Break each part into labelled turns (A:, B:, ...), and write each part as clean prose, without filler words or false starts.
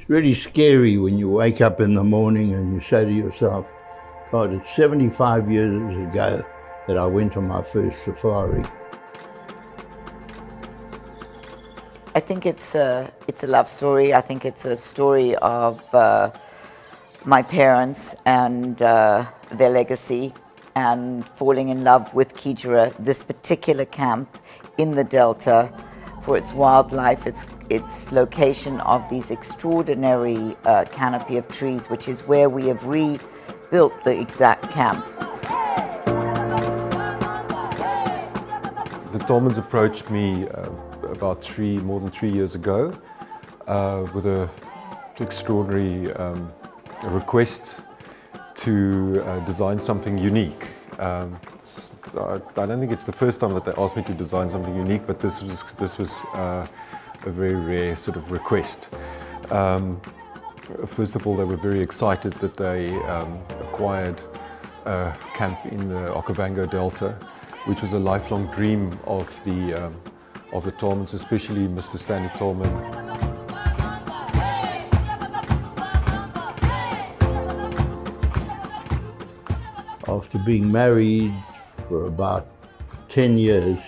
A: It's really scary when you wake up in the morning and you say to yourself, God, it's 75 years ago that I went on my first safari.
B: I think it's a love story. I think it's a story of my parents and their legacy and falling in love with Kee-jera, this particular camp in the Delta, for its wildlife, its location of these extraordinary canopy of trees, which is where we have rebuilt the exact camp.
C: The Tolmans approached me about more than 3 years ago with an extraordinary request to design something unique. I don't think it's the first time that they asked me to design something unique, but this was a very rare sort of request. First of all, they were very excited that they acquired a camp in the Okavango Delta, which was a lifelong dream of the Tolmans, especially Mr. Stanley Tolman.
A: After being married for about 10 years,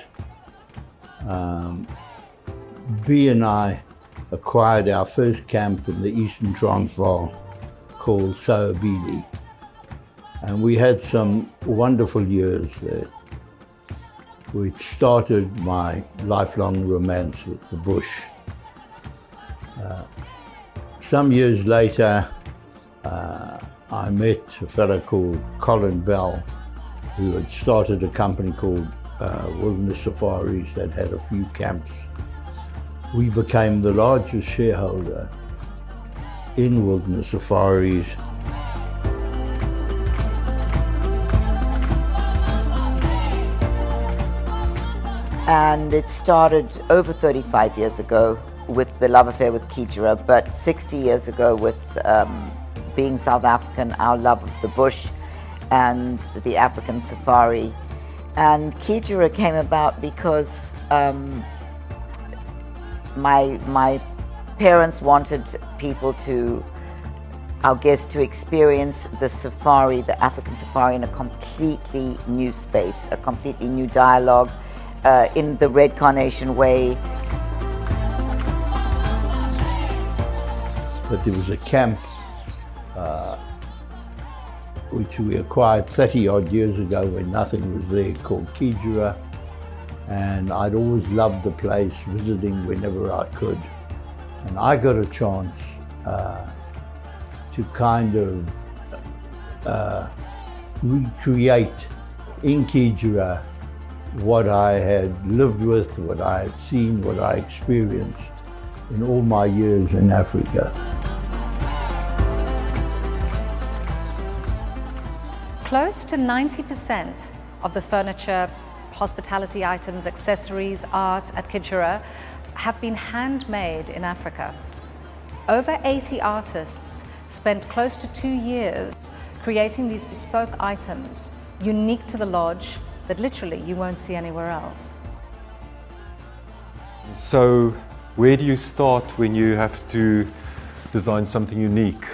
A: B and I acquired our first camp in the Eastern Transvaal called Soabili. And we had some wonderful years there, which started my lifelong romance with the bush. Some years later, I met a fellow called Colin Bell, who had started a company called Wilderness Safaris that had a few camps. We became the largest shareholder in Wilderness Safaris.
B: And it started over 35 years ago with the love affair with Kee-jera, but 60 years ago with being South African, our love of the bush and the African safari. And Kee-jera came about because my parents wanted our guests to experience the safari, the African safari, in a completely new space, a completely new dialogue, in the red carnation way.
A: But there was a camp which we acquired 30 odd years ago when nothing was there, called Kee-jera, and I'd always loved the place, visiting whenever I could. And I got a chance to kind of recreate in Xigera what I had lived with, what I had seen, what I experienced in all my years in Africa.
D: Close to 90% of the furniture, hospitality items, accessories, art at Xigera have been handmade in Africa. Over 80 artists spent close to 2 years creating these bespoke items unique to the lodge that literally you won't see anywhere else.
C: So where do you start when you have to design something unique?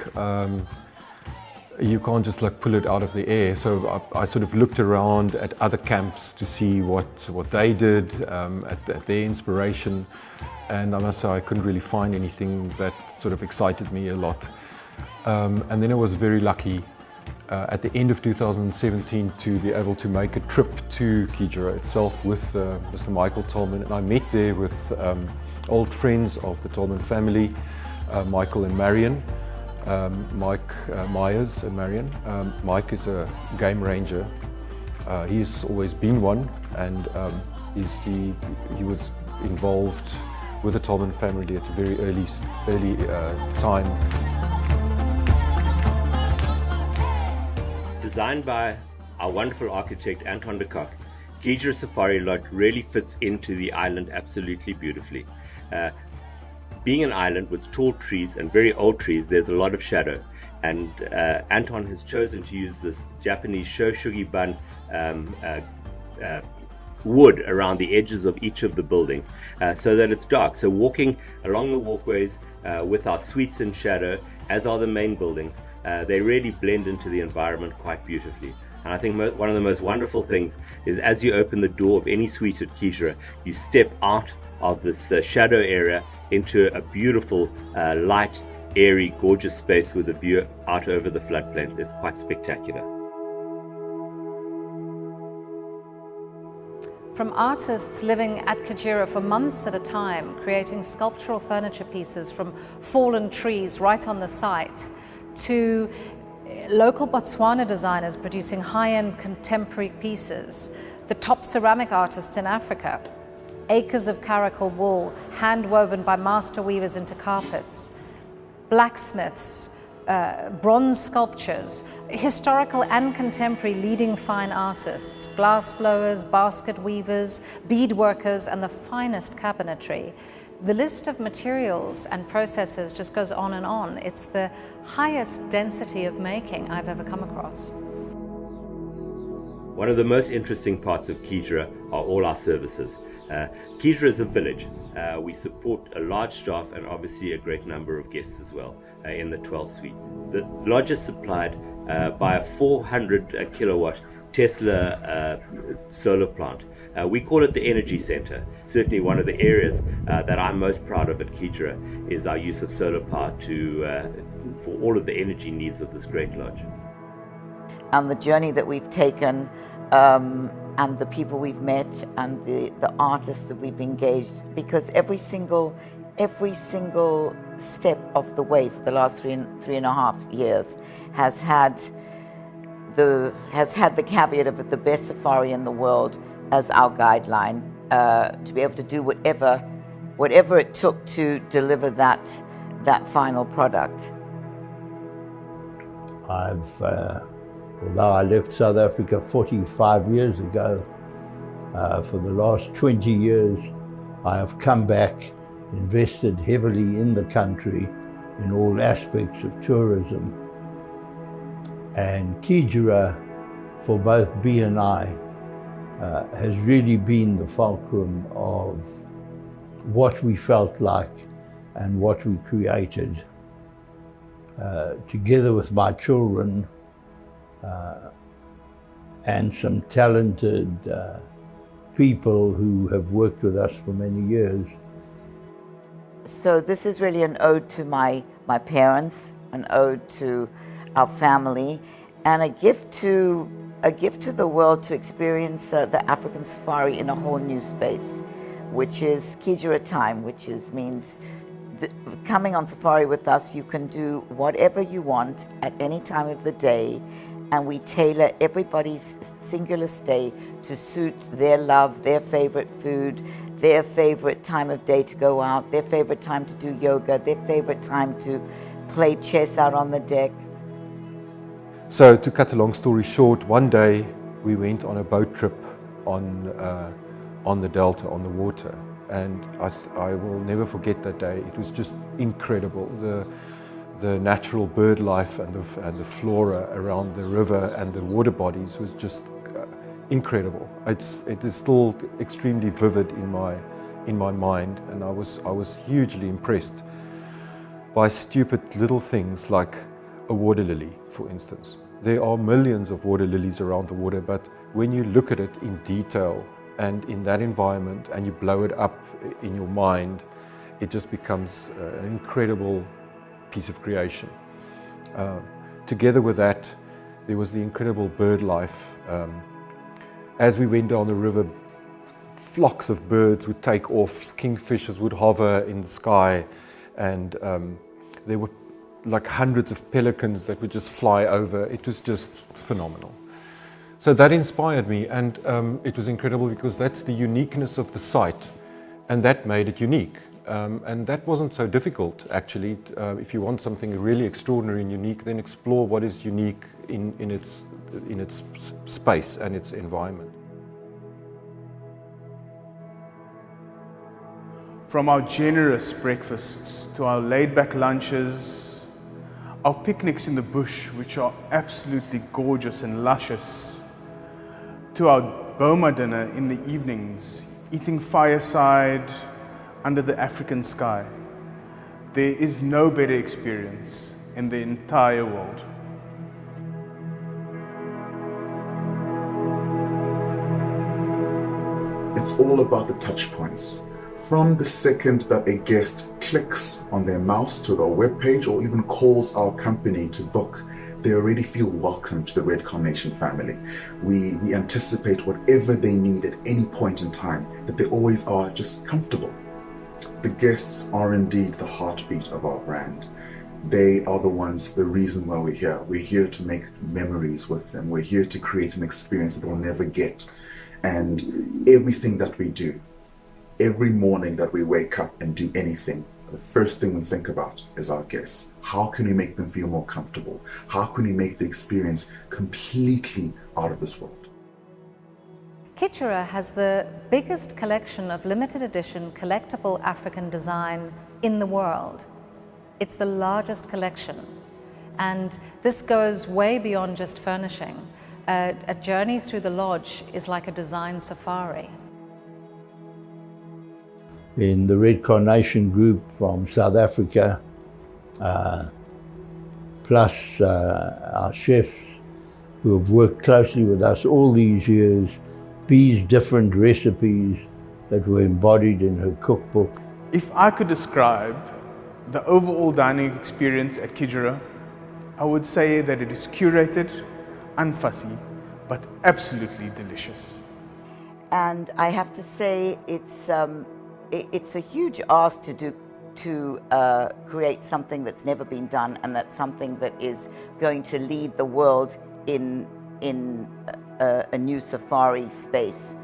C: You can't just like pull it out of the air. So I sort of looked around at other camps to see what they did, at their inspiration, and I must say I couldn't really find anything that sort of excited me a lot. And then I was very lucky at the end of 2017 to be able to make a trip to Xigera itself with Mr. Michael Tolman, and I met there with old friends of the Tolman family, Michael and Marion. Mike Myers and Marion. Mike is a game ranger. He's always been one, and he was involved with the Tolman family at a very early time.
E: Designed by our wonderful architect Anton de Kock, Xigera Safari Lodge really fits into the island absolutely beautifully. Being an island with tall trees and very old trees, there's a lot of shadow, and Anton has chosen to use this Japanese shoshugi bun wood around the edges of each of the buildings so that it's dark. So walking along the walkways with our suites in shadow, as are the main buildings, they really blend into the environment quite beautifully. And I think one of the most wonderful things is as you open the door of any suite at Kee-jera, you step out of this shadow area into a beautiful, light, airy, gorgeous space with a view out over the floodplains. It's quite spectacular.
D: From artists living at Xigera for months at a time, creating sculptural furniture pieces from fallen trees right on the site, to local Botswana designers producing high-end contemporary pieces, the top ceramic artists in Africa, acres of caracal wool hand-woven by master weavers into carpets, blacksmiths, bronze sculptures, historical and contemporary leading fine artists, glass blowers, basket weavers, bead workers, and the finest cabinetry. The list of materials and processes just goes on and on. It's the highest density of making I've ever come across.
E: One of the most interesting parts of Kee-jera are all our services. Kee-jera is a village. We support a large staff and obviously a great number of guests as well in the 12 suites. The lodge is supplied by a 400 kilowatt Tesla solar plant. We call it the energy center. Certainly one of the areas that I'm most proud of at Kee-jera is our use of solar power for all of the energy needs of this great lodge.
B: And the journey that we've taken, and the people we've met, and the artists that we've engaged, because every single step of the way for the last three and a half years has had the caveat of the best safari in the world as our guideline, to be able to do whatever it took to deliver that final product.
A: Although I left South Africa 45 years ago, for the last 20 years I have come back, invested heavily in the country in all aspects of tourism. And Kee-jera, for both B and I, has really been the fulcrum of what we felt like and what we created. Together with my children and some talented people who have worked with us for many years.
B: So this is really an ode to my parents, an ode to our family, and a gift to the world to experience the African safari in a whole new space, which is Kee-jera time, which means coming on safari with us, you can do whatever you want at any time of the day, and we tailor everybody's singular stay to suit their love, their favorite food, their favorite time of day to go out, their favorite time to do yoga, their favorite time to play chess out on the deck.
C: So to cut a long story short, one day we went on a boat trip on the Delta, on the water, and I will never forget that day. It was just incredible. The natural bird life and the flora around the river and the water bodies was just incredible. It is still extremely vivid in my mind, and I was hugely impressed by stupid little things like a water lily, for instance. There are millions of water lilies around the water, but when you look at it in detail and in that environment and you blow it up in your mind, it just becomes an incredible piece of creation. Together with that, there was the incredible bird life. As we went down the river, flocks of birds would take off, kingfishers would hover in the sky, and there were like hundreds of pelicans that would just fly over. It was just phenomenal. So that inspired me, and it was incredible because that's the uniqueness of the site, and that made it unique. And that wasn't so difficult, actually. If you want something really extraordinary and unique, then explore what is unique in its space and its environment.
F: From our generous breakfasts to our laid-back lunches, our picnics in the bush, which are absolutely gorgeous and luscious, to our boma dinner in the evenings, eating fireside under the African sky. There is no better experience in the entire world.
G: It's all about the touch points. From the second that a guest clicks on their mouse to our webpage or even calls our company to book, they already feel welcome to the Red Carnation family. We anticipate whatever they need at any point in time, that they always are just comfortable. The guests are indeed the heartbeat of our brand. They are the ones, the reason why we're here. We're here to make memories with them. We're here to create an experience that they'll never get. And everything that we do, every morning that we wake up and do anything, the first thing we think about is our guests. How can we make them feel more comfortable? How can we make the experience completely out of this world?
D: Kee-jera has the biggest collection of limited edition collectible African design in the world. It's the largest collection, and this goes way beyond just furnishing. A journey through the lodge is like a design safari.
A: In the Red Carnation group from South Africa, plus our chefs who have worked closely with us all these years, Bee's different recipes that were embodied in her cookbook.
F: If I could describe the overall dining experience at Xigera, I would say that it is curated, unfussy, but absolutely delicious.
B: And I have to say, it's a huge ask to create something that's never been done, and that's something that is going to lead the world in a new safari space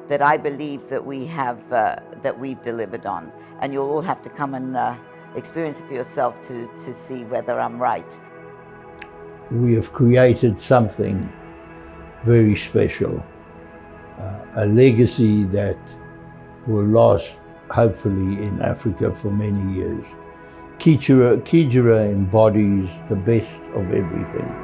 B: that I believe that we've delivered on. And you'll all have to come and experience it for yourself to see whether I'm right.
A: We have created something very special, a legacy that will last hopefully in Africa for many years. Xigera embodies the best of everything.